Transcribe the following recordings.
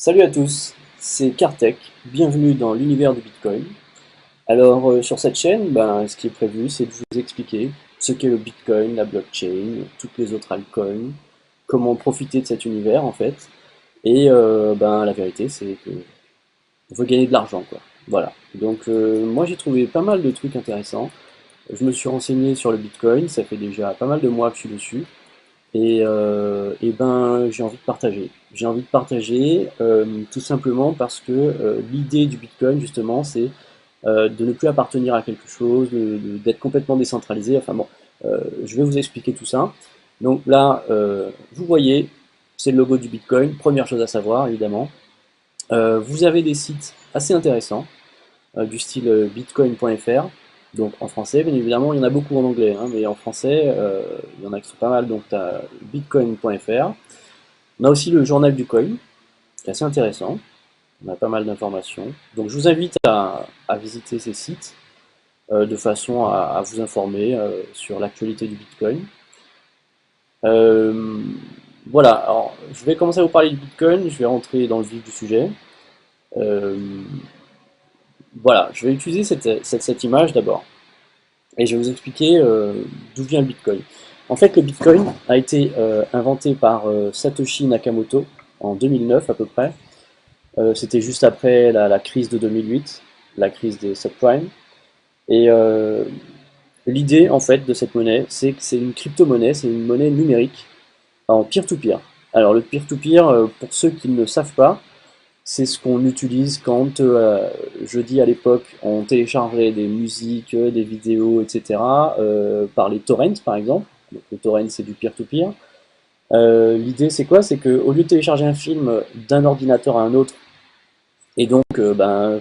Salut à tous, c'est Kartek, bienvenue dans l'univers du Bitcoin. Alors sur cette chaîne, ce qui est prévu, c'est de vous expliquer ce qu'est le Bitcoin, la blockchain, toutes les autres altcoins, comment profiter de cet univers en fait. Et la vérité, c'est que on veut gagner de l'argent quoi. Voilà. Donc moi j'ai trouvé pas mal de trucs intéressants. Je me suis renseigné sur le Bitcoin, ça fait déjà pas mal de mois que je suis dessus. J'ai envie de partager. J'ai envie de partager tout simplement parce que l'idée du Bitcoin, justement, c'est de ne plus appartenir à quelque chose, d'être complètement décentralisé. Enfin bon, je vais vous expliquer tout ça. Donc là, vous voyez, c'est le logo du Bitcoin. Première chose à savoir, évidemment. Vous avez des sites assez intéressants du style bitcoin.fr. Donc en français, bien évidemment, il y en a beaucoup en anglais, hein, mais en français, il y en a qui sont pas mal. Donc tu as bitcoin.fr. On a aussi le journal du coin, qui est assez intéressant. On a pas mal d'informations. Donc je vous invite à visiter ces sites de façon à vous informer sur l'actualité du Bitcoin. Euh, voilà, alors je vais commencer à vous parler du Bitcoin, je vais rentrer dans le vif du sujet. Euh, voilà, je vais utiliser cette image d'abord. Et je vais vous expliquer d'où vient le Bitcoin. En fait, le Bitcoin a été inventé par Satoshi Nakamoto en 2009 à peu près. C'était juste après la crise de 2008, la crise des subprimes. Et l'idée en fait de cette monnaie, c'est que c'est une crypto-monnaie, c'est une monnaie numérique en peer-to-peer. Alors le peer-to-peer, pour ceux qui ne le savent pas, c'est ce qu'on utilise quand, je dis à l'époque, on téléchargeait des musiques, des vidéos, etc. Par les torrents, par exemple. Donc, le torrent, c'est du peer-to-peer. L'idée, c'est quoi? C'est qu'au lieu de télécharger un film d'un ordinateur à un autre, et donc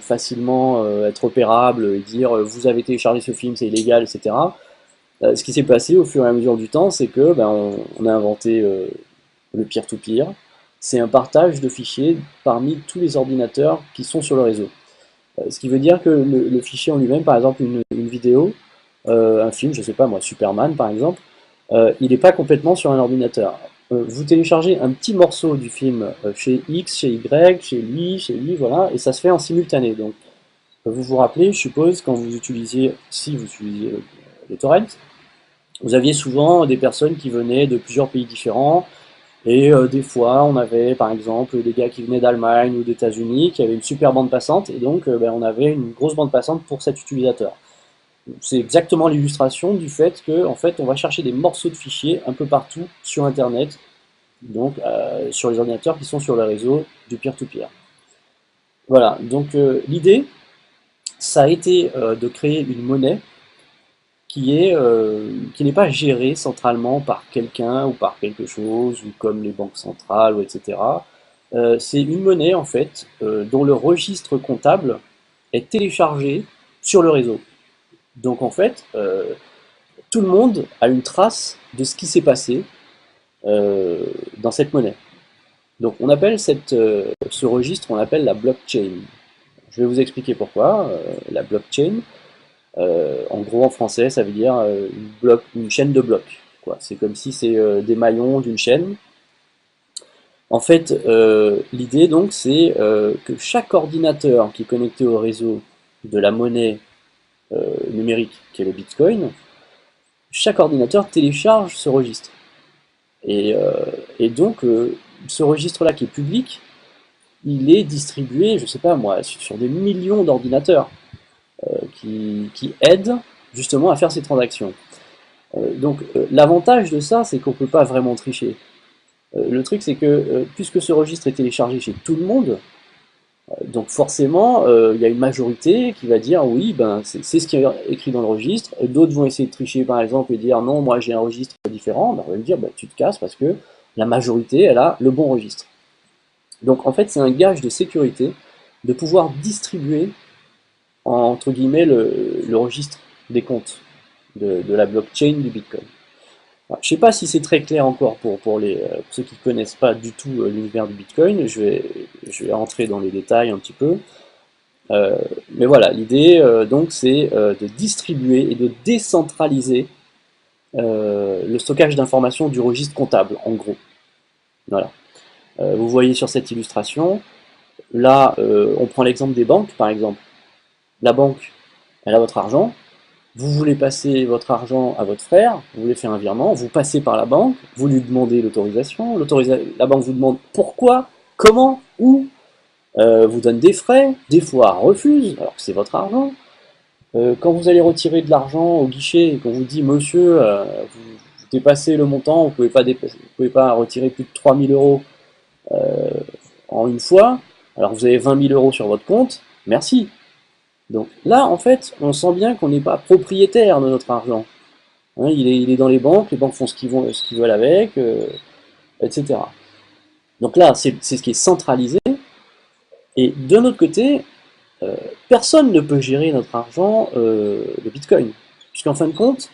facilement être opérable et dire vous avez téléchargé ce film, c'est illégal, etc. Ce qui s'est passé au fur et à mesure du temps, c'est que on a inventé le peer-to-peer. C'est un partage de fichiers parmi tous les ordinateurs qui sont sur le réseau. Ce qui veut dire que le fichier en lui-même, par exemple une vidéo, un film, je sais pas moi, Superman par exemple, il n'est pas complètement sur un ordinateur. Vous téléchargez un petit morceau du film chez X, chez Y, chez lui, voilà, et ça se fait en simultané. Donc vous vous rappelez, je suppose, quand vous utilisiez, si vous utilisiez les torrents, vous aviez souvent des personnes qui venaient de plusieurs pays différents, et des fois, on avait par exemple des gars qui venaient d'Allemagne ou d'États-Unis qui avaient une super bande passante, et donc on avait une grosse bande passante pour cet utilisateur. C'est exactement l'illustration du fait que, en fait, on va chercher des morceaux de fichiers un peu partout sur Internet, donc sur les ordinateurs qui sont sur le réseau du peer-to-peer. Voilà, donc l'idée, ça a été de créer une monnaie qui n'est pas gérée centralement par quelqu'un ou par quelque chose, ou comme les banques centrales, ou etc. C'est une monnaie, en fait, dont le registre comptable est téléchargé sur le réseau. Donc, en fait, tout le monde a une trace de ce qui s'est passé euh, dans cette monnaie. Donc, on appelle ce registre, on l'appelle la blockchain. Je vais vous expliquer pourquoi. La blockchain, en gros, en français, ça veut dire une chaîne de blocs, quoi. C'est comme si c'est des maillons d'une chaîne. En fait, l'idée donc, c'est que chaque ordinateur qui est connecté au réseau de la monnaie numérique qui est le Bitcoin, chaque ordinateur télécharge ce registre. Et, euh, et donc, ce registre-là qui est public, il est distribué, je sais pas moi, sur des millions d'ordinateurs qui aident justement à faire ces transactions. L'avantage de ça, c'est qu'on ne peut pas vraiment tricher. Le truc, c'est que puisque ce registre est téléchargé chez tout le monde, donc forcément, il y a une majorité qui va dire oui, c'est ce qui est écrit dans le registre. D'autres vont essayer de tricher par exemple et dire non, moi j'ai un registre différent. On va me dire tu te casses parce que la majorité, elle a le bon registre. Donc en fait, c'est un gage de sécurité de pouvoir distribuer entre guillemets le registre des comptes de la blockchain du Bitcoin. Je ne sais pas si c'est très clair encore pour ceux qui ne connaissent pas du tout l'univers du Bitcoin. Je vais rentrer dans les détails un petit peu. Euh, mais voilà, l'idée donc c'est de distribuer et de décentraliser le stockage d'informations du registre comptable, en gros. Voilà. Vous voyez sur cette illustration, Là, on prend l'exemple des banques, par exemple. La banque, elle a votre argent, vous voulez passer votre argent à votre frère, vous voulez faire un virement, vous passez par la banque, vous lui demandez l'autorisation, la banque vous demande pourquoi, comment, où, vous donne des frais, des fois refuse, alors que c'est votre argent. Quand vous allez retirer de l'argent au guichet et qu'on vous dit monsieur, vous dépassez le montant, vous pouvez pas retirer plus de 3 000 € en une fois, alors vous avez 20 000 € sur votre compte, merci. Donc là, en fait, on sent bien qu'on n'est pas propriétaire de notre argent. Hein, il est dans les banques font ce qu'ils veulent avec, etc. Donc là, c'est ce qui est centralisé. Et de notre côté, euh, personne ne peut gérer notre argent, le Bitcoin. Puisqu'en fin de compte,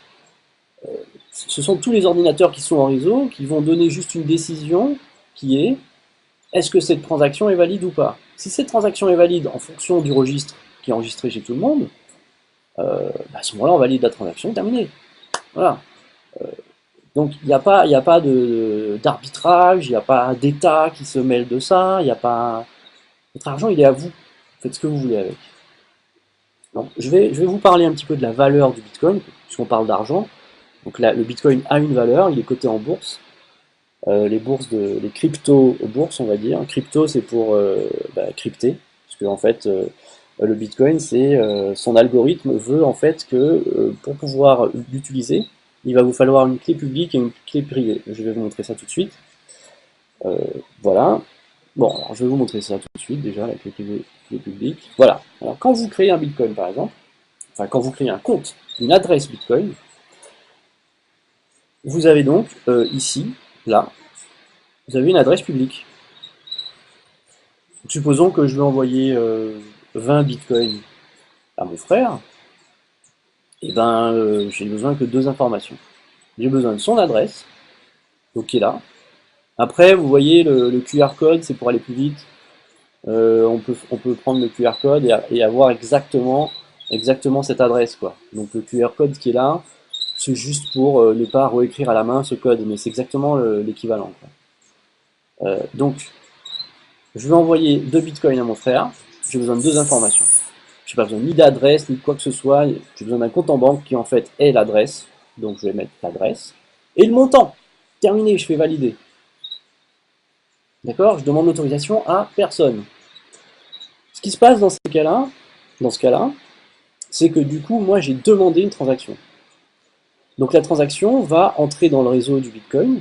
ce sont tous les ordinateurs qui sont en réseau qui vont donner juste une décision qui est-ce que cette transaction est valide ou pas. Si cette transaction est valide en fonction du registre qui est enregistré chez tout le monde, à ce moment-là, on valide la transaction, terminé. Voilà. Donc il y a pas d'arbitrage, il n'y a pas d'État qui se mêle de ça, il n'y a pas. Votre argent, il est à vous. Faites ce que vous voulez avec. Donc je vais vous parler un petit peu de la valeur du Bitcoin, puisqu'on parle d'argent. Donc là, le Bitcoin a une valeur, il est coté en bourse. Les cryptos bourses, on va dire. Crypto, c'est pour crypter, parce que en fait, le Bitcoin, c'est son algorithme veut en fait que pour pouvoir l'utiliser, il va vous falloir une clé publique et une clé privée. Je vais vous montrer ça tout de suite. Euh, voilà. Bon, alors je vais vous montrer ça tout de suite déjà, la clé privée, clé publique. Voilà. Alors quand vous créez un Bitcoin par exemple, enfin quand vous créez un compte, une adresse Bitcoin, vous avez donc ici, là, vous avez une adresse publique. Supposons que je veux envoyer 20 bitcoins à mon frère, et ben j'ai besoin que deux informations. J'ai besoin de son adresse, donc qui est là. Après, vous voyez le QR code, c'est pour aller plus vite. On peut prendre le QR code et avoir exactement cette adresse, quoi. Donc le QR code qui est là, c'est juste pour ne pas réécrire à la main ce code, mais c'est exactement l'équivalent, quoi. Donc, je vais envoyer 2 bitcoins à mon frère, j'ai besoin de deux informations. Je n'ai pas besoin ni d'adresse, ni de quoi que ce soit, j'ai besoin d'un compte en banque qui en fait est l'adresse, donc je vais mettre l'adresse, et le montant. Terminé, je fais valider. D'accord? Je demande l'autorisation à personne. Ce qui se passe dans ce cas-là, c'est que du coup, moi j'ai demandé une transaction. Donc la transaction va entrer dans le réseau du Bitcoin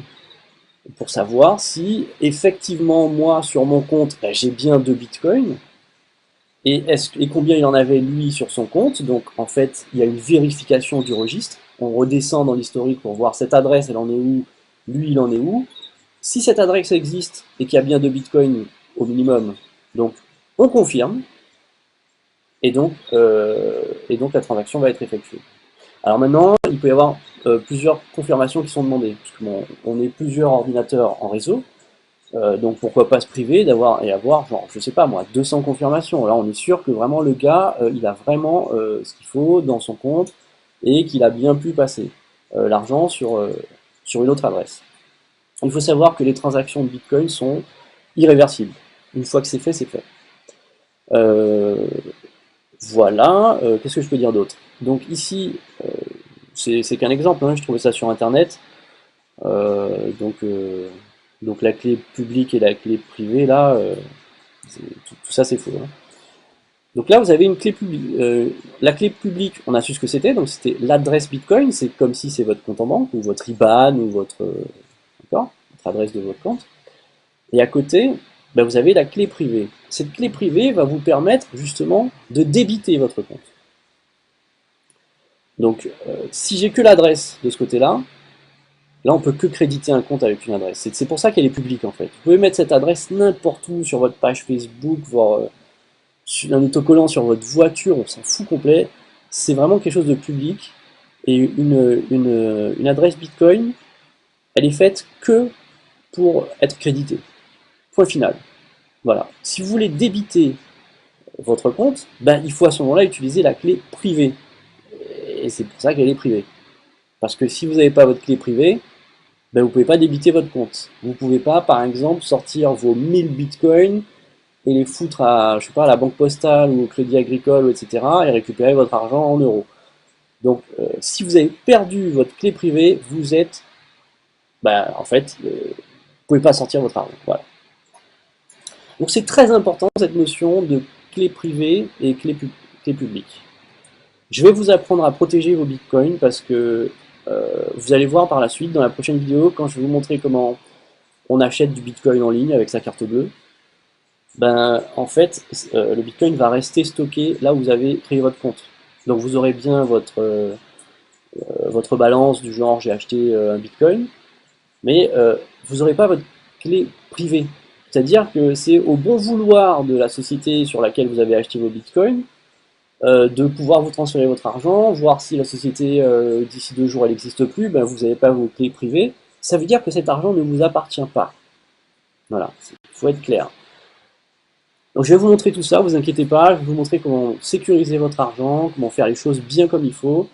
pour savoir si effectivement moi sur mon compte j'ai bien 2 Bitcoins et combien il en avait lui sur son compte. Donc en fait il y a une vérification du registre. On redescend dans l'historique pour voir cette adresse elle en est où, lui il en est où. Si cette adresse existe et qu'il y a bien 2 Bitcoins au minimum, donc on confirme et donc la transaction va être effectuée. Alors maintenant, il peut y avoir plusieurs confirmations qui sont demandées, parce que bon, on est plusieurs ordinateurs en réseau, donc pourquoi pas se priver d'avoir et avoir, genre, je sais pas moi, 200 confirmations. Là, on est sûr que vraiment le gars, il a vraiment ce qu'il faut dans son compte et qu'il a bien pu passer l'argent sur une autre adresse. Il faut savoir que les transactions de Bitcoin sont irréversibles. Une fois que c'est fait, c'est fait. Euh, voilà, qu'est-ce que je peux dire d'autre? Donc ici, c'est qu'un exemple, hein, je trouvais ça sur internet. Euh, donc, euh, donc la clé publique et la clé privée, là, tout ça c'est faux, hein. Donc là, vous avez une clé publique. La clé publique, on a su ce que c'était, donc c'était l'adresse Bitcoin, c'est comme si c'est votre compte en banque, ou votre IBAN, ou d'accord, votre adresse de votre compte. Et à côté, ben, vous avez la clé privée. Cette clé privée va vous permettre justement de débiter votre compte. Donc, si j'ai que l'adresse de ce côté-là, là, on peut que créditer un compte avec une adresse. C'est pour ça qu'elle est publique, en fait. Vous pouvez mettre cette adresse n'importe où sur votre page Facebook, voire un autocollant sur votre voiture, on s'en fout complet. C'est vraiment quelque chose de public. Et une adresse Bitcoin, elle est faite que pour être créditée. Point final. Voilà. Si vous voulez débiter votre compte, ben, il faut à ce moment-là utiliser la clé privée. Et c'est pour ça qu'elle est privée. Parce que si vous n'avez pas votre clé privée, ben, vous ne pouvez pas débiter votre compte. Vous ne pouvez pas, par exemple, sortir vos 1000 bitcoins et les foutre à, je sais pas, à la banque postale ou au Crédit Agricole, etc., et récupérer votre argent en euros. Donc, si vous avez perdu votre clé privée, vous êtes, bah, en fait, vous pouvez pas sortir votre argent. Voilà. Donc, c'est très important cette notion de clé privée et clé publique. Je vais vous apprendre à protéger vos bitcoins parce que vous allez voir par la suite dans la prochaine vidéo quand je vais vous montrer comment on achète du bitcoin en ligne avec sa carte bleue. Ben, en fait, le bitcoin va rester stocké là où vous avez créé votre compte. Donc vous aurez bien votre balance du genre j'ai acheté un bitcoin, mais vous n'aurez pas votre clé privée. C'est-à-dire que c'est au bon vouloir de la société sur laquelle vous avez acheté vos bitcoins de pouvoir vous transférer votre argent, voir si la société d'ici 2 jours elle n'existe plus, ben, vous n'avez pas vos clés privées. Ça veut dire que cet argent ne vous appartient pas. Voilà, il faut être clair. Donc je vais vous montrer tout ça, vous inquiétez pas, je vais vous montrer comment sécuriser votre argent, comment faire les choses bien comme il faut.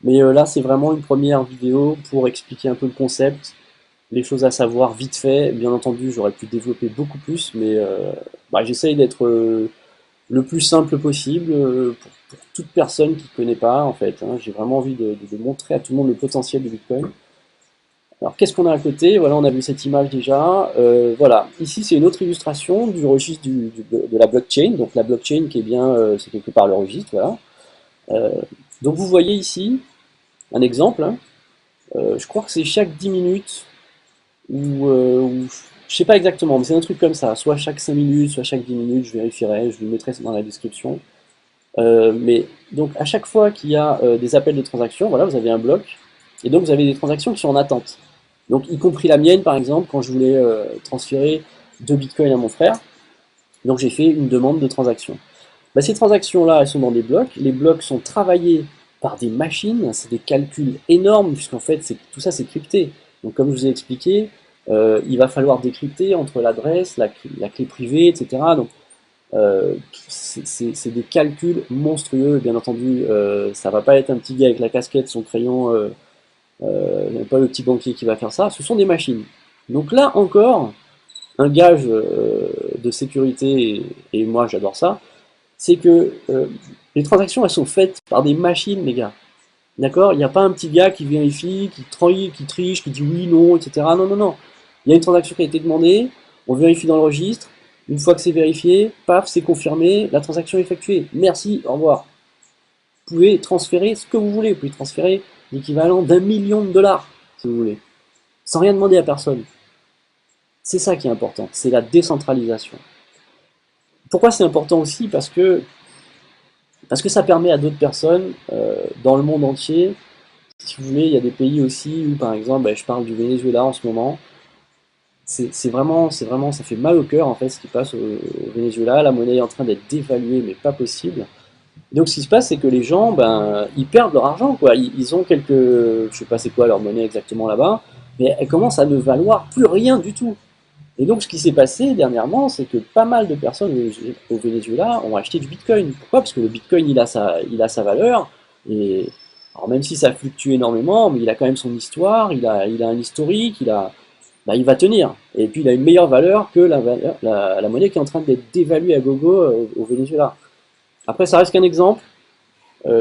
Mais là c'est vraiment une première vidéo pour expliquer un peu le concept, les choses à savoir vite fait. Bien entendu j'aurais pu développer beaucoup plus, mais bah, j'essaye d'être le plus simple possible pour toute personne qui ne connaît pas en fait. Hein. J'ai vraiment envie de montrer à tout le monde le potentiel du Bitcoin. Alors qu'est-ce qu'on a à côté? Voilà, on a vu cette image déjà. Voilà, ici c'est une autre illustration du registre de la blockchain. Donc la blockchain qui est bien, c'est quelque part le registre, voilà. Euh, donc vous voyez ici un exemple. Hein. Je crois que c'est chaque 10 minutes ou je sais pas exactement, mais c'est un truc comme ça. Soit chaque 5 minutes, soit chaque 10 minutes, je vérifierai, je vous le mettrai dans la description. Mais donc à chaque fois qu'il y a des appels de transactions, voilà, vous avez un bloc, et donc vous avez des transactions qui sont en attente. Donc y compris la mienne par exemple, quand je voulais transférer 2 bitcoins à mon frère, donc j'ai fait une demande de transaction. Bah, ces transactions-là, elles sont dans des blocs, les blocs sont travaillés par des machines, c'est des calculs énormes, puisqu'en fait tout ça c'est crypté. Donc comme je vous ai expliqué, il va falloir décrypter entre l'adresse, la clé privée, etc. Donc c'est des calculs monstrueux, bien entendu. Ça va pas être un petit gars avec la casquette, son crayon, pas le petit banquier qui va faire ça. Ce sont des machines. Donc là encore, un gage de sécurité, et moi j'adore ça, c'est que les transactions elles sont faites par des machines, les gars. D'accord? Il n'y a pas un petit gars qui vérifie, qui triche, qui dit oui, non, etc. Non, non, non. Il y a une transaction qui a été demandée, on vérifie dans le registre, une fois que c'est vérifié, paf, c'est confirmé, la transaction est effectuée. Merci, au revoir. Vous pouvez transférer ce que vous voulez, vous pouvez transférer l'équivalent d'1 million de dollars, si vous voulez, sans rien demander à personne. C'est ça qui est important, c'est la décentralisation. Pourquoi c'est important aussi? Parce que ça permet à d'autres personnes dans le monde entier, si vous voulez, il y a des pays aussi où, par exemple, je parle du Venezuela en ce moment, c'est vraiment, ça fait mal au cœur en fait ce qui passe au Venezuela. La monnaie est en train d'être dévaluée, mais pas possible. Donc ce qui se passe, c'est que les gens, ben, ils perdent leur argent, quoi. Ils ont quelques, je sais pas c'est quoi leur monnaie exactement là-bas, mais elle commence à ne valoir plus rien du tout. Et donc ce qui s'est passé dernièrement, c'est que pas mal de personnes au Venezuela ont acheté du Bitcoin. Pourquoi? Parce que le Bitcoin, il a sa valeur, et alors même si ça fluctue énormément, mais il a quand même son histoire, il a un historique, bah, il va tenir. Et puis il a une meilleure valeur que la monnaie qui est en train d'être dévaluée à gogo au Venezuela. Après, ça reste qu'un exemple.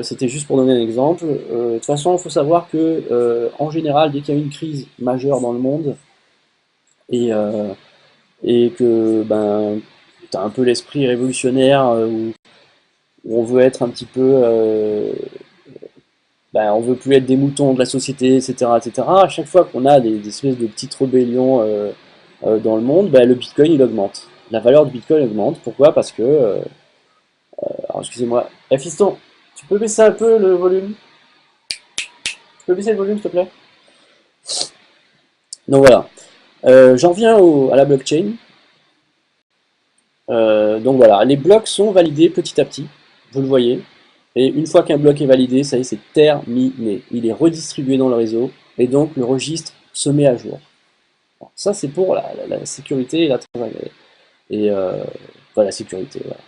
C'était juste pour donner un exemple. De toute façon, il faut savoir que, en général, dès qu'il y a une crise majeure dans le monde, et, euh, et que ben, tu as un peu l'esprit révolutionnaire où on veut être un petit peu. Ben, on veut plus être des moutons de la société, etc. etc. À chaque fois qu'on a des espèces de petites rébellions dans le monde, ben, le Bitcoin il augmente. La valeur du Bitcoin augmente. Pourquoi? Parce que. Alors excusez-moi. Eh fiston, tu peux baisser un peu le volume? Tu peux baisser le volume s'il te plaît? Donc voilà. J'en reviens à la blockchain. Donc voilà, les blocs sont validés petit à petit, vous le voyez. Et une fois qu'un bloc est validé, ça y est, c'est terminé. Il est redistribué dans le réseau, et donc le registre se met à jour. Alors, ça, c'est pour la sécurité et la sécurité. Voilà.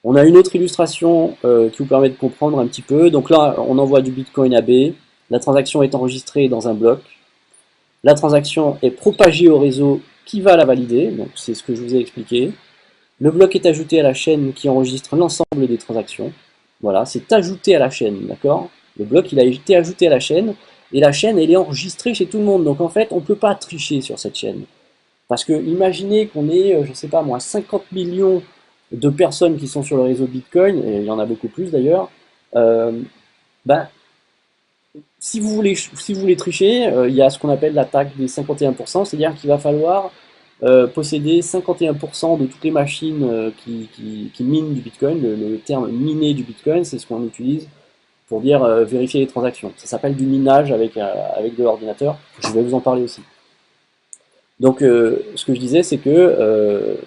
On a une autre illustration qui vous permet de comprendre un petit peu. Donc là, on envoie du Bitcoin à B. La transaction est enregistrée dans un bloc. La transaction est propagée au réseau qui va la valider. Donc c'est ce que je vous ai expliqué. Le bloc est ajouté à la chaîne qui enregistre l'ensemble des transactions. Voilà, c'est ajouté à la chaîne, d'accord? Le bloc, il a été ajouté à la chaîne, et la chaîne, elle est enregistrée chez tout le monde. Donc en fait, on ne peut pas tricher sur cette chaîne. Parce que imaginez qu'on ait, je ne sais pas moi, 50 millions de personnes qui sont sur le réseau de Bitcoin, et il y en a beaucoup plus d'ailleurs, ben, si vous voulez tricher, il y a ce qu'on appelle l'attaque des 51%, c'est-à-dire qu'il va falloir posséder 51% de toutes les machines qui minent du Bitcoin. Le terme miner du Bitcoin, c'est ce qu'on utilise pour dire vérifier les transactions. Ça s'appelle du minage avec de l'ordinateur. Je vais vous en parler aussi. Donc, ce que je disais, c'est que...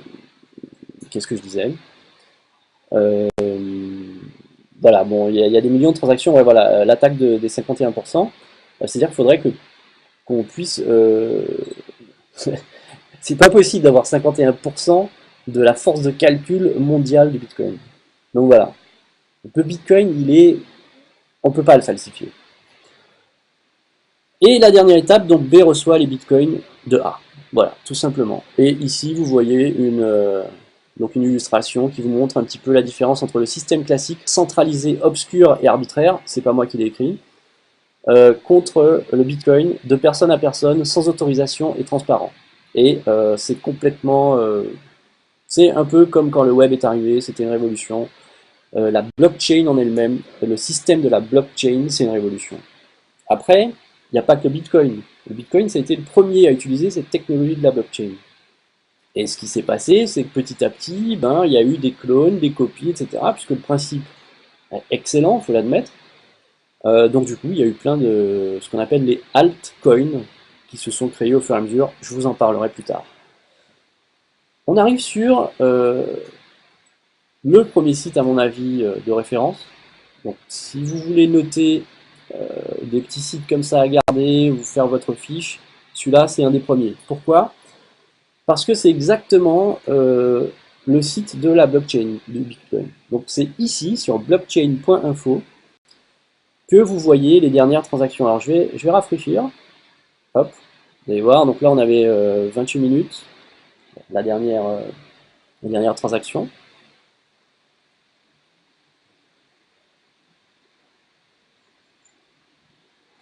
qu'est-ce que je disais? Euh, voilà, bon, il y a des millions de transactions. Ouais, voilà, l'attaque des 51%, c'est-à-dire qu'il faudrait qu'on puisse... c'est pas possible d'avoir 51% de la force de calcul mondiale du Bitcoin. Donc voilà. Le Bitcoin, on peut pas le falsifier. Et la dernière étape, donc B reçoit les Bitcoins de A. Voilà, tout simplement. Et ici, vous voyez donc une illustration qui vous montre un petit peu la différence entre le système classique, centralisé, obscur et arbitraire, c'est pas moi qui l'ai écrit, contre le Bitcoin de personne à personne, sans autorisation et transparent. Et c'est complètement... c'est un peu comme quand le web est arrivé, c'était une révolution. La blockchain en elle-même, le système de la blockchain, c'est une révolution. Après, il n'y a pas que le Bitcoin. Le Bitcoin, ça a été le premier à utiliser cette technologie de la blockchain. Et ce qui s'est passé, c'est que petit à petit, il y a eu des clones, des copies, etc. Puisque le principe est excellent, il faut l'admettre. Donc du coup, il y a eu plein de ce qu'on appelle les altcoins qui se sont créés au fur et à mesure. Je vous en parlerai plus tard. On arrive sur le premier site, à mon avis, de référence. Donc si vous voulez noter des petits sites comme ça à garder, ou faire votre fiche, celui-là, c'est un des premiers. Pourquoi? Parce que c'est exactement le site de la blockchain du Bitcoin. Donc c'est ici, sur blockchain.info, que vous voyez les dernières transactions. Alors je vais rafraîchir. Hop, vous allez voir. Donc là, on avait 28 minutes, la dernière transaction.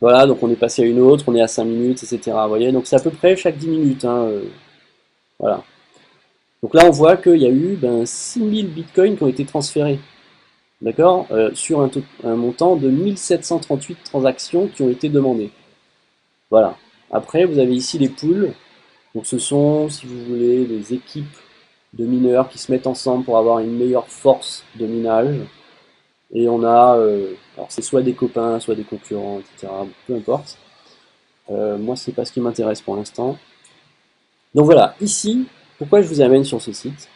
Voilà, donc on est passé à une autre, on est à 5 minutes, etc. Vous voyez, donc c'est à peu près chaque 10 minutes. Hein, voilà. Donc là, on voit qu'il y a eu 6000 bitcoins qui ont été transférés. D'accord, sur un montant de 1738 transactions qui ont été demandées. Voilà. Après, vous avez ici les pools. Donc ce sont, si vous voulez, des équipes de mineurs qui se mettent ensemble pour avoir une meilleure force de minage. Et on a, alors c'est soit des copains, soit des concurrents, etc. Peu importe. Moi, c'est pas ce qui m'intéresse pour l'instant. Donc voilà, ici, pourquoi je vous amène sur ce site?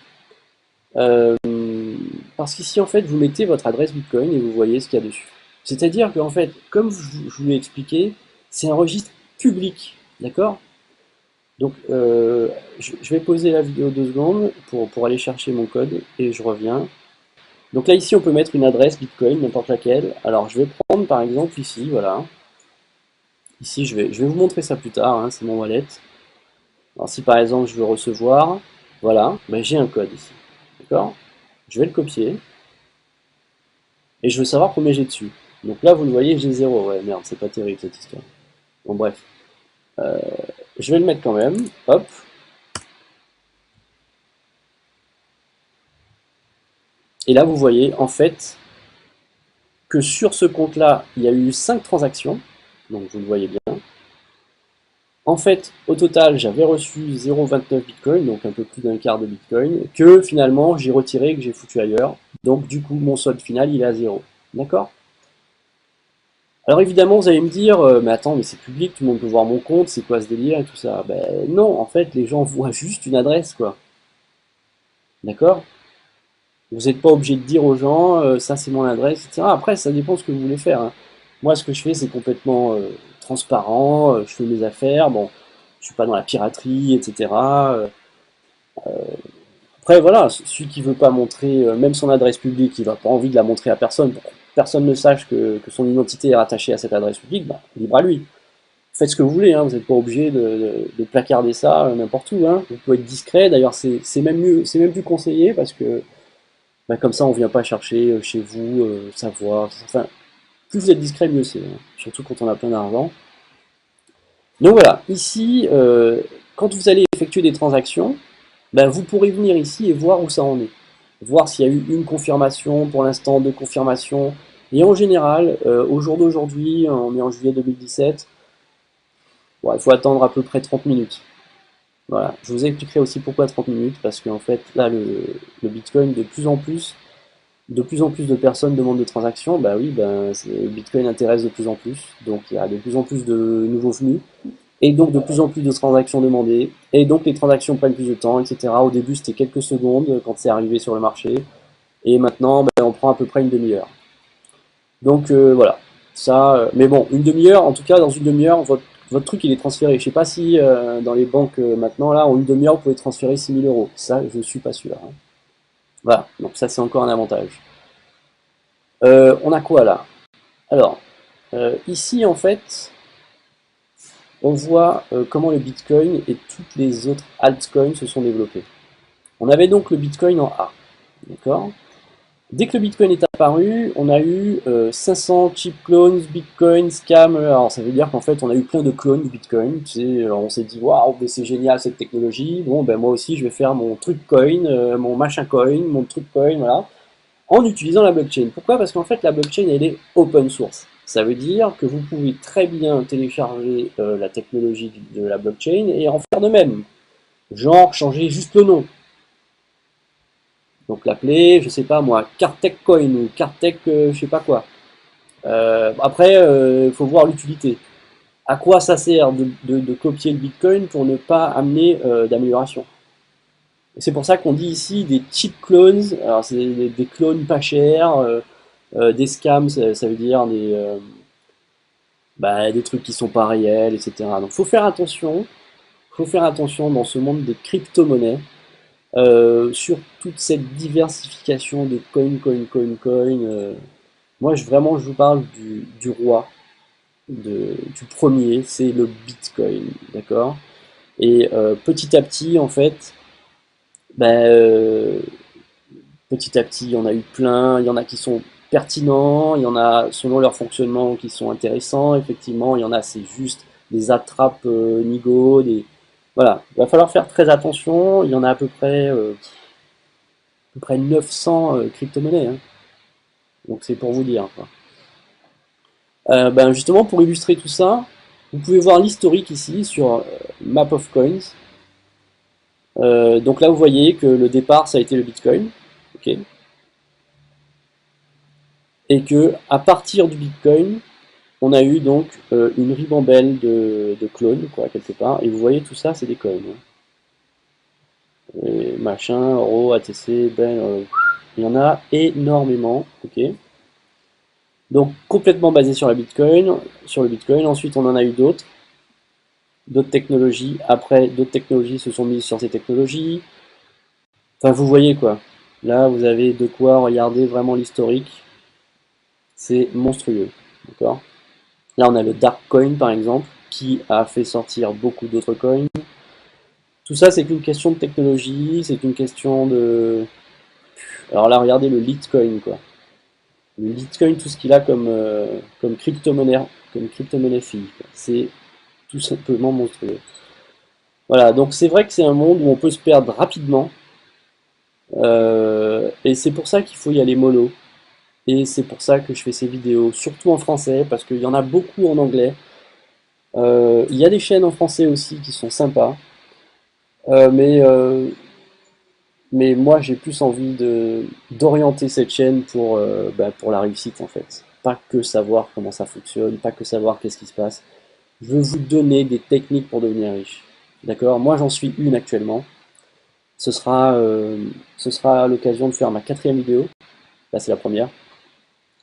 Parce qu'ici, en fait, vous mettez votre adresse Bitcoin et vous voyez ce qu'il y a dessus. C'est-à-dire qu'en fait, comme je vous l'ai expliqué, c'est un registre public, d'accord? Donc, je vais poser la vidéo 2 secondes pour aller chercher mon code et je reviens. Donc là, ici, on peut mettre une adresse Bitcoin, n'importe laquelle. Alors, je vais prendre, par exemple, ici, voilà. Ici, je vais vous montrer ça plus tard, hein, c'est mon wallet. Alors, si par exemple, je veux recevoir, voilà, j'ai un code ici, d'accord? Je vais le copier. Et je veux savoir combien j'ai dessus. Donc là, vous le voyez, j'ai 0. Ouais, merde, c'est pas terrible cette histoire. Bon, bref. Je vais le mettre quand même. Hop. Et là, vous voyez, en fait, que sur ce compte-là, il y a eu 5 transactions. Donc, vous le voyez bien. En fait, au total, j'avais reçu 0,29 Bitcoin, donc un peu plus d'un quart de Bitcoin, que finalement, j'ai retiré, que j'ai foutu ailleurs. Donc, du coup, mon solde final, il est à 0. D'accord? Alors évidemment, vous allez me dire, mais attends, mais c'est public, tout le monde peut voir mon compte, c'est quoi ce délire et tout ça? Ben non, en fait, les gens voient juste une adresse, quoi. D'accord? Vous n'êtes pas obligé de dire aux gens, ça c'est mon adresse, etc. Après, ça dépend de ce que vous voulez faire. Hein. Moi, ce que je fais, c'est complètement transparent, je fais mes affaires, bon, je suis pas dans la piraterie, etc. Après, voilà, celui qui veut pas montrer même son adresse publique, il n'a pas envie de la montrer à personne pour que personne ne sache que son identité est rattachée à cette adresse publique, libre à lui. faites ce que vous voulez, hein, vous n'êtes pas obligé de placarder ça n'importe où. Hein. Vous pouvez être discret, d'ailleurs c'est même mieux, c'est même plus conseillé parce que bah, comme ça on vient pas chercher chez vous savoir. Enfin, plus vous êtes discret, mieux c'est, hein, surtout quand on a plein d'argent. Donc voilà, ici, quand vous allez effectuer des transactions, ben, vous pourrez venir ici et voir où ça en est. Voir s'il y a eu une confirmation, pour l'instant deux confirmations. Et en général, au jour d'aujourd'hui, on est en juillet 2017, bon, il faut attendre à peu près 30 minutes. Voilà, je vous expliquerai aussi pourquoi 30 minutes, parce qu'en fait, là, le Bitcoin, de plus en plus de personnes demandent des transactions. Bah oui, ben, le Bitcoin intéresse de plus en plus, donc il y a de plus en plus de nouveaux venus. Et donc de plus en plus de transactions demandées, et donc les transactions prennent plus de temps, etc. Au début c'était quelques secondes quand c'est arrivé sur le marché, et maintenant ben, on prend à peu près une demi-heure. Donc voilà, ça, mais bon, une demi-heure, en tout cas dans une demi-heure, votre truc il est transféré. Je sais pas si dans les banques maintenant, là, en une demi-heure vous pouvez transférer 6 000 euros, ça je suis pas sûr. Hein. Voilà, donc ça c'est encore un avantage. On a quoi là? Alors, ici en fait, on voit comment le Bitcoin et toutes les autres altcoins se sont développés. On avait donc le Bitcoin en A, d'accord? Dès que le Bitcoin est apparu, on a eu 500 cheap clones, Bitcoin, scam. Alors ça veut dire qu'en fait on a eu plein de clones du Bitcoin. Tu sais, on s'est dit waouh, c'est génial cette technologie. Bon ben moi aussi je vais faire mon truc coin, mon machin coin, mon truc coin, voilà, en utilisant la blockchain. Pourquoi? Parce qu'en fait la blockchain elle est open source. Ça veut dire que vous pouvez très bien télécharger la technologie de la blockchain et en faire de même. Genre changer juste le nom. Donc l'appeler, je sais pas moi, Cartech Coin ou Cartech je sais pas quoi. Après, il faut voir l'utilité. À quoi ça sert de copier le Bitcoin pour ne pas amener d'amélioration? C'est pour ça qu'on dit ici des cheap clones. Alors c'est des clones pas chers, des scams, ça veut dire des trucs qui sont pas réels, etc. Donc faut faire attention dans ce monde des crypto-monnaies. Sur toute cette diversification de coin. Moi, vraiment, je vous parle du roi, du premier, c'est le Bitcoin, d'accord? Et petit à petit, en fait, ben, euh, petit à petit, il y en a eu plein, il y en a qui sont pertinents, il y en a, selon leur fonctionnement, qui sont intéressants, effectivement, il y en a, c'est juste des attrapes nigo, Voilà, il va falloir faire très attention, il y en a à peu près 900 crypto-monnaies, hein. Donc c'est pour vous dire, quoi. Ben justement, pour illustrer tout ça, vous pouvez voir l'historique ici sur Map of Coins. Donc là, vous voyez que le départ, ça a été le Bitcoin. Ok. Et que à partir du Bitcoin, on a eu donc une ribambelle de clones, quoi, quelque part. Et vous voyez, tout ça, c'est des coins. Hein. Et machin, Euro, ATC, Ben, il y en a énormément. Ok. Donc complètement basé sur le Bitcoin. Ensuite, on en a eu d'autres technologies. Après, d'autres technologies se sont mises sur ces technologies. Enfin, vous voyez quoi. Là, vous avez de quoi regarder vraiment l'historique. C'est monstrueux. D'accord. Là, on a le Dark Coin, par exemple, qui a fait sortir beaucoup d'autres coins. Tout ça, c'est qu'une question de technologie, c'est une question de... Alors là, regardez le Litecoin, quoi. Le Litecoin, tout ce qu'il a comme crypto-monnaie fille. C'est tout simplement monstrueux. Voilà, donc c'est vrai que c'est un monde où on peut se perdre rapidement, et c'est pour ça qu'il faut y aller mollo. Et c'est pour ça que je fais ces vidéos, surtout en français, parce qu'il y en a beaucoup en anglais. Il y a des chaînes en français aussi qui sont sympas, euh, mais, euh, mais moi j'ai plus envie d'orienter cette chaîne pour la réussite en fait. Pas que savoir comment ça fonctionne, pas que savoir qu'est-ce qui se passe. Je veux vous donner des techniques pour devenir riche. D'accord? Moi j'en suis une actuellement. Ce sera, euh, ce sera l'occasion de faire ma quatrième vidéo. Là c'est la première.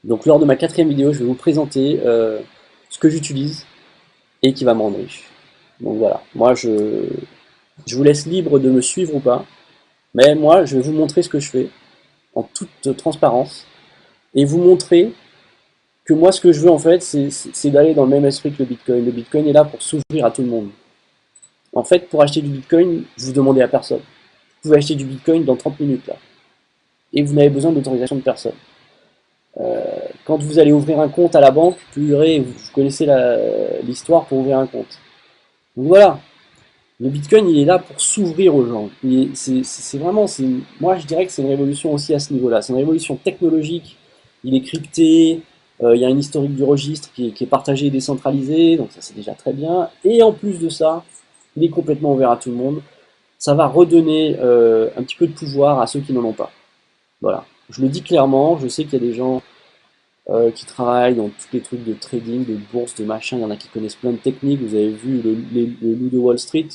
Donc lors de ma quatrième vidéo, je vais vous présenter ce que j'utilise et qui va me rendre riche. Donc voilà, moi je vous laisse libre de me suivre ou pas, mais moi je vais vous montrer ce que je fais en toute transparence et vous montrer que moi, ce que je veux en fait, c'est d'aller dans le même esprit que le Bitcoin. Le Bitcoin est là pour s'ouvrir à tout le monde. En fait, pour acheter du Bitcoin, vous demandez à personne. Vous pouvez acheter du Bitcoin dans 30 minutes là. Et vous n'avez besoin d'autorisation de personne. Quand vous allez ouvrir un compte à la banque, vous connaissez l'histoire pour ouvrir un compte. Donc voilà, le Bitcoin, il est là pour s'ouvrir aux gens. C'est vraiment, moi je dirais que c'est une révolution aussi à ce niveau-là. C'est une révolution technologique. Il est crypté, il y a un historique du registre qui est partagé et décentralisé, donc ça c'est déjà très bien. Et en plus de ça, il est complètement ouvert à tout le monde. Ça va redonner un petit peu de pouvoir à ceux qui n'en ont pas. Voilà. Je le dis clairement, je sais qu'il y a des gens qui travaillent dans tous les trucs de trading, de bourse, de machin, il y en a qui connaissent plein de techniques. Vous avez vu le loup de Wall Street.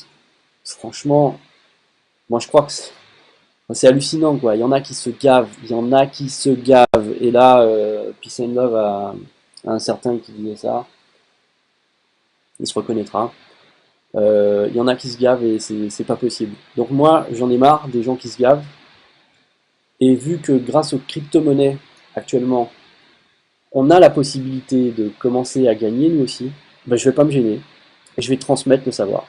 Franchement, moi je crois que c'est hallucinant quoi. Il y en a qui se gavent, il y en a qui se gavent. Et là, Peace and Love a un certain qui disait ça, il se reconnaîtra. Il y en a qui se gavent et c'est pas possible. Donc moi, j'en ai marre des gens qui se gavent. Et vu que grâce aux crypto-monnaies actuellement, on a la possibilité de commencer à gagner nous aussi, ben, je vais pas me gêner et je vais transmettre le savoir.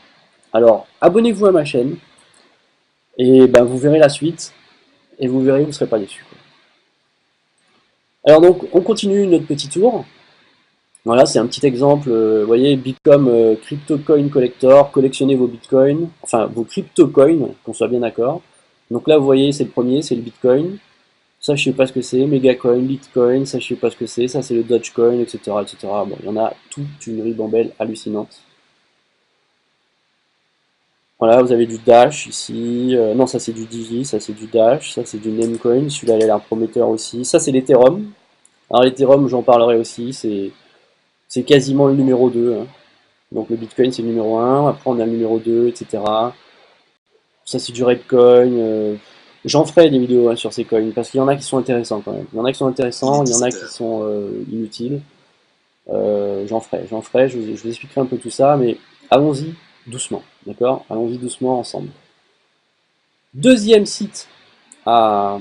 Alors, abonnez-vous à ma chaîne et ben, vous verrez la suite et vous verrez, vous ne serez pas déçus. Alors donc, on continue notre petit tour. Voilà, c'est un petit exemple, vous voyez, Become Crypto Coin Collector, collectionnez vos bitcoins, enfin vos crypto coins, qu'on soit bien d'accord. Donc là, vous voyez, c'est le premier, c'est le bitcoin. Ça, je sais pas ce que c'est, Megacoin, Litecoin, ça, je sais pas ce que c'est, ça, c'est le Dogecoin, etc., etc. Bon, il y en a toute une ribambelle hallucinante. Voilà, vous avez du Dash ici, non, ça c'est du Digi, ça c'est du Dash, ça c'est du Namecoin, celui-là il a l'air prometteur aussi. Ça, c'est l'Ethereum. Alors, l'Ethereum, j'en parlerai aussi, c'est quasiment le numéro 2, hein. Donc le Bitcoin c'est le numéro 1, après on a le numéro 2, etc. Ça c'est du Redcoin. J'en ferai des vidéos hein, sur ces coins, parce qu'il y en a qui sont intéressants quand même. Il y en a qui sont intéressants, il y en a qui sont inutiles. J'en ferai, je vous expliquerai un peu tout ça, mais allons-y doucement, d'accord? Allons-y doucement ensemble. Deuxième site à,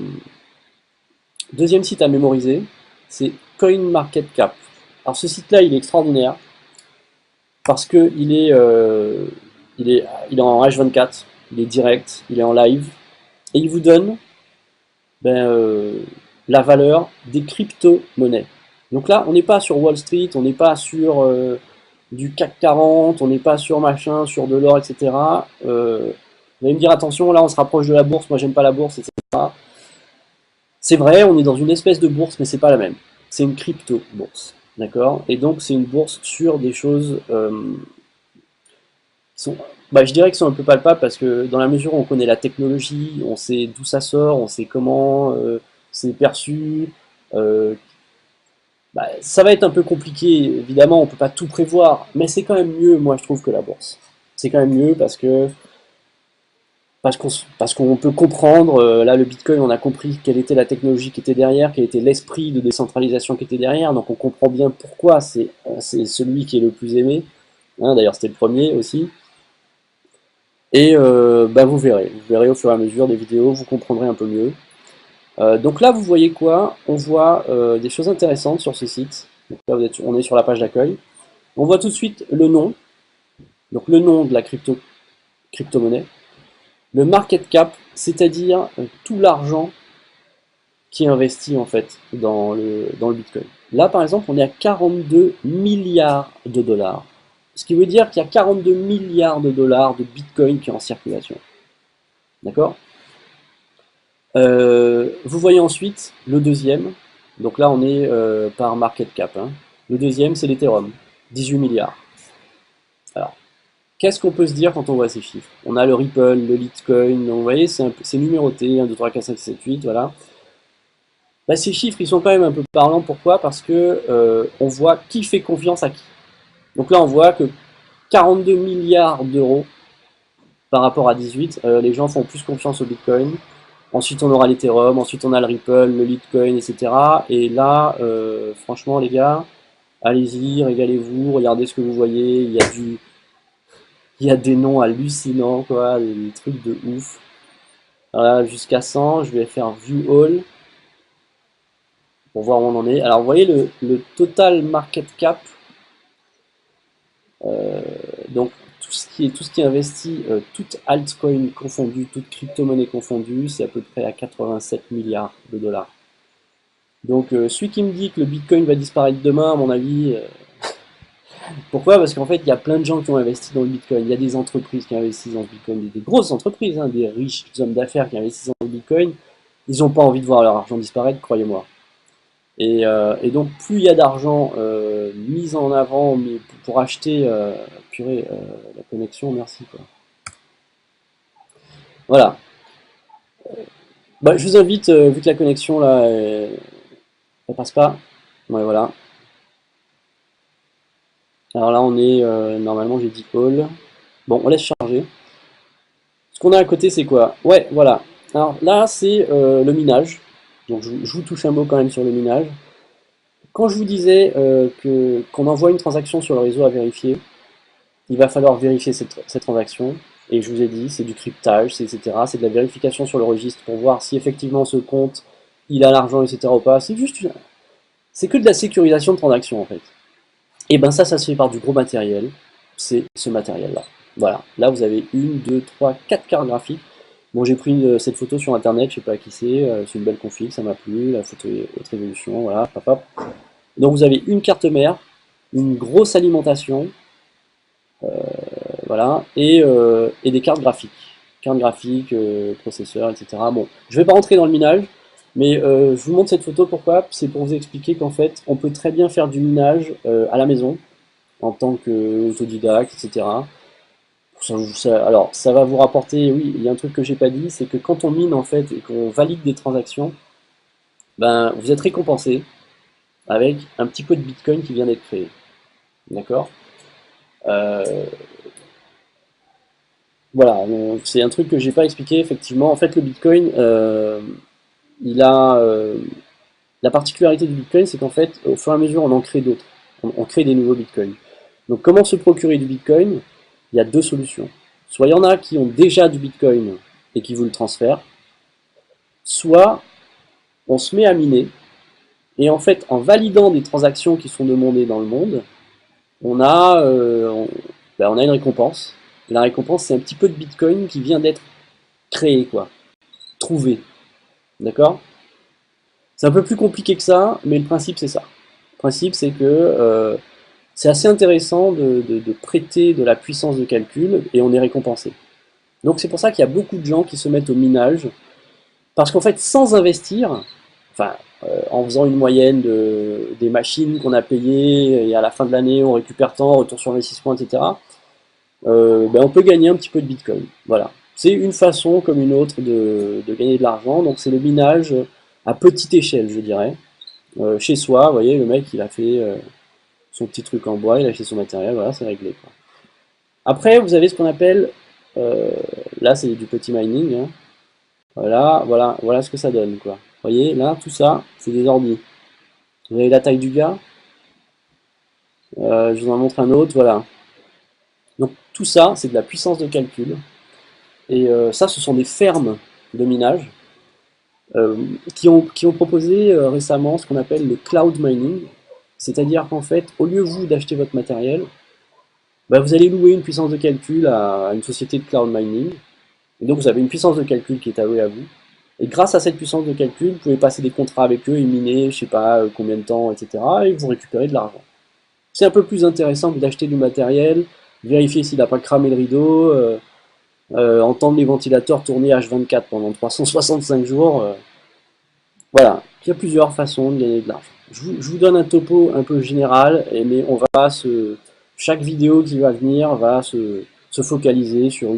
deuxième site à mémoriser, c'est CoinMarketCap. Alors ce site-là, il est extraordinaire, parce que il est en H24, il est direct, il est en live, et il vous donne ben, la valeur des crypto-monnaies. Donc là, on n'est pas sur Wall Street, on n'est pas sur du CAC 40, on n'est pas sur machin, sur de l'or, etc. Vous allez me dire, attention, là on se rapproche de la bourse, moi j'aime pas la bourse, etc. C'est vrai, on est dans une espèce de bourse, mais c'est pas la même. C'est une crypto-bourse, d'accord? Et donc c'est une bourse sur des choses sont, bah, je dirais qu'ils sont un peu palpables parce que dans la mesure où on connaît la technologie, on sait d'où ça sort, on sait comment c'est perçu, euh, bah, ça va être un peu compliqué. Évidemment, on peut pas tout prévoir, mais c'est quand même mieux, moi je trouve, que la bourse. C'est quand même mieux parce qu'on peut comprendre. Là, le Bitcoin, on a compris quelle était la technologie qui était derrière, quel était l'esprit de décentralisation qui était derrière, donc on comprend bien pourquoi c'est celui qui est le plus aimé. Hein, d'ailleurs, c'était le premier aussi. Et bah, vous verrez au fur et à mesure des vidéos, vous comprendrez un peu mieux. Donc là, vous voyez quoi? On voit des choses intéressantes sur ce site. Donc là, on est sur la page d'accueil. On voit tout de suite le nom, donc le nom de la crypto-monnaie, le market cap, c'est-à-dire tout l'argent qui est investi en fait dans le Bitcoin. Là, par exemple, on est à 42 milliards de dollars. Ce qui veut dire qu'il y a 42 milliards de dollars de Bitcoin qui est en circulation. D'accord? Vous voyez ensuite le deuxième. Donc là, on est par market cap, hein. Le deuxième, c'est l'Ethereum, 18 milliards. Alors, qu'est-ce qu'on peut se dire quand on voit ces chiffres? On a le Ripple, le Litecoin, donc vous voyez, c'est numéroté, 1, 2, 3, 4, 5, 6, 7, 8, voilà. Bah, ces chiffres, ils sont quand même un peu parlants. Pourquoi? Parce que on voit qui fait confiance à qui. Donc là, on voit que 42 milliards d'euros par rapport à 18, les gens font plus confiance au Bitcoin. Ensuite, on aura l'Ethereum, ensuite on a le Ripple, le Litecoin, etc. Et là, franchement, les gars, allez-y, régalez-vous, regardez ce que vous voyez. Il y a des noms hallucinants, quoi, des trucs de ouf. Voilà, jusqu'à 100, je vais faire View All. pour voir où on en est. Alors vous voyez le total market cap, donc tout ce qui est investi, toute altcoin confondue, toute crypto-monnaie confondue, c'est à peu près à 87 milliards de dollars. Donc celui qui me dit que le Bitcoin va disparaître demain, à mon avis, pourquoi? Parce qu'en fait, il y a plein de gens qui ont investi dans le Bitcoin. Il y a des entreprises qui investissent dans le Bitcoin, des grosses entreprises, hein, des riches hommes d'affaires qui investissent dans le Bitcoin. Ils n'ont pas envie de voir leur argent disparaître, croyez-moi. Et donc, plus il y a d'argent mis en avant mais pour acheter, purée, la connexion, merci quoi. Voilà. Bah, je vous invite, vu que la connexion là, elle passe pas. Ouais, voilà. Alors là, on est normalement, j'ai dit all. Bon, on laisse charger. Ce qu'on a à côté, c'est quoi? Ouais, voilà. Alors là, c'est le minage. Donc je vous touche un mot quand même sur le minage. Quand je vous disais qu'on envoie une transaction sur le réseau à vérifier, il va falloir vérifier cette transaction. Et je vous ai dit, c'est du cryptage, etc. C'est de la vérification sur le registre pour voir si effectivement ce compte, il a l'argent, etc. ou pas. C'est juste c'est que de la sécurisation de transaction en fait. Et ben ça se fait par du gros matériel. C'est ce matériel-là. Voilà. Là, vous avez une, deux, trois, quatre cartes graphiques. Bon, j'ai pris cette photo sur internet, je sais pas qui c'est une belle config, ça m'a plu, la photo est haute résolution, voilà, hop, hop. Donc vous avez une carte mère, une grosse alimentation, voilà, et des cartes graphiques, processeurs, etc. Bon, je vais pas rentrer dans le minage, mais je vous montre cette photo, pourquoi? C'est pour vous expliquer qu'en fait, on peut très bien faire du minage à la maison, en tant qu'autodidacte, etc. Alors, ça va vous rapporter, oui, il y a un truc que j'ai pas dit, c'est que quand on mine en fait et qu'on valide des transactions, ben vous êtes récompensé avec un petit peu de Bitcoin qui vient d'être créé. D'accord? Euh, voilà, c'est un truc que j'ai pas expliqué, effectivement. En fait, le Bitcoin, il a la particularité du Bitcoin, c'est qu'en fait, au fur et à mesure, on en crée d'autres. On crée des nouveaux Bitcoins. Donc, comment se procurer du Bitcoin? Il y a deux solutions. Soit il y en a qui ont déjà du Bitcoin et qui vous le transfèrent, soit on se met à miner, et en fait, en validant des transactions qui sont demandées dans le monde, on a, on a une récompense. Et la récompense, c'est un petit peu de Bitcoin qui vient d'être créé, quoi, trouvé. D'accord? C'est un peu plus compliqué que ça, mais le principe, c'est ça. Le principe, c'est que c'est assez intéressant de prêter de la puissance de calcul et on est récompensé. Donc c'est pour ça qu'il y a beaucoup de gens qui se mettent au minage, parce qu'en fait, sans investir, enfin, en faisant une moyenne des machines qu'on a payées, et à la fin de l'année, on récupère tant, retour sur investissement, etc., ben, on peut gagner un petit peu de Bitcoin. Voilà. C'est une façon comme une autre de gagner de l'argent, donc c'est le minage à petite échelle, je dirais. Chez soi, vous voyez, le mec, il a fait son petit truc en bois, il a acheté son matériel, voilà, c'est réglé, quoi. Après, vous avez ce qu'on appelle, euh, là c'est du petit mining, hein. Voilà ce que ça donne, quoi. Vous voyez, là, tout ça, c'est des ordi. Vous avez la taille du gars, je vous en montre un autre, voilà. Donc tout ça, c'est de la puissance de calcul. Et ça, ce sont des fermes de minage euh, qui ont proposé récemment ce qu'on appelle le cloud mining. C'est-à-dire qu'en fait, au lieu vous d'acheter votre matériel, bah, vous allez louer une puissance de calcul à une société de cloud mining. Et donc vous avez une puissance de calcul qui est allouée à vous. Et grâce à cette puissance de calcul, vous pouvez passer des contrats avec eux et miner, je sais pas combien de temps, etc. Et vous récupérez de l'argent. C'est un peu plus intéressant que d'acheter du matériel, vérifier s'il n'a pas cramé le rideau, entendre les ventilateurs tourner H24 pendant 365 jours. Voilà, il y a plusieurs façons de gagner de l'argent. Je vous donne un topo un peu général, mais chaque vidéo qui va venir va se focaliser sur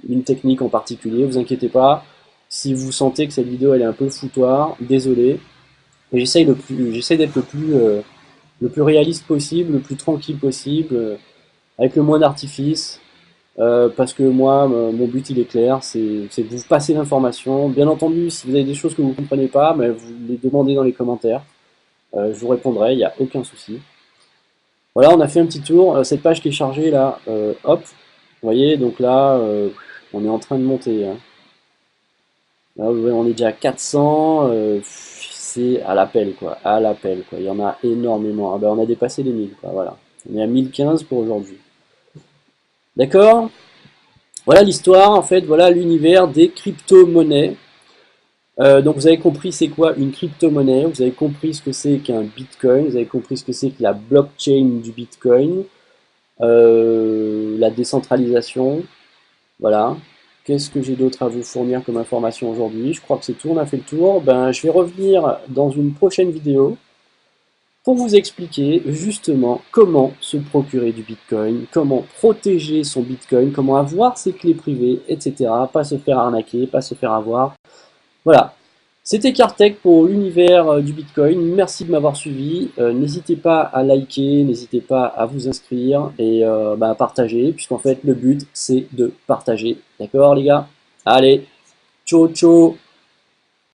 une technique en particulier. Vous inquiétez pas, si vous sentez que cette vidéo elle est un peu foutoir, désolé. Et j'essaye d'être le plus réaliste possible, le plus tranquille possible, avec le moins d'artifice. Parce que moi, mon but il est clair, c'est de vous passer l'information. Bien entendu, si vous avez des choses que vous ne comprenez pas, mais vous les demandez dans les commentaires. Je vous répondrai, il n'y a aucun souci. Voilà, on a fait un petit tour. Cette page qui est chargée là, hop, vous voyez, donc là, on est en train de monter, hein. Là, on est déjà à 400. c'est à l'appel, quoi, à l'appel, quoi. Il y en a énormément. Ah ben, on a dépassé les 1000, quoi, voilà. On est à 1015 pour aujourd'hui. D'accord? Voilà l'histoire, en fait, voilà l'univers des crypto-monnaies. Donc vous avez compris c'est quoi une crypto-monnaie, vous avez compris ce que c'est qu'un bitcoin, vous avez compris ce que c'est que la blockchain du bitcoin, la décentralisation, voilà. Qu'est-ce que j'ai d'autre à vous fournir comme information aujourd'hui? Je crois que c'est tout, on a fait le tour. Ben, je vais revenir dans une prochaine vidéo pour vous expliquer justement comment se procurer du Bitcoin, comment protéger son Bitcoin, comment avoir ses clés privées, etc. Pas se faire arnaquer, pas se faire avoir. Voilà. C'était Cartech pour l'univers du Bitcoin. Merci de m'avoir suivi. N'hésitez pas à liker, n'hésitez pas à vous inscrire et à partager, puisqu'en fait le but c'est de partager. D'accord les gars? Allez, ciao ciao!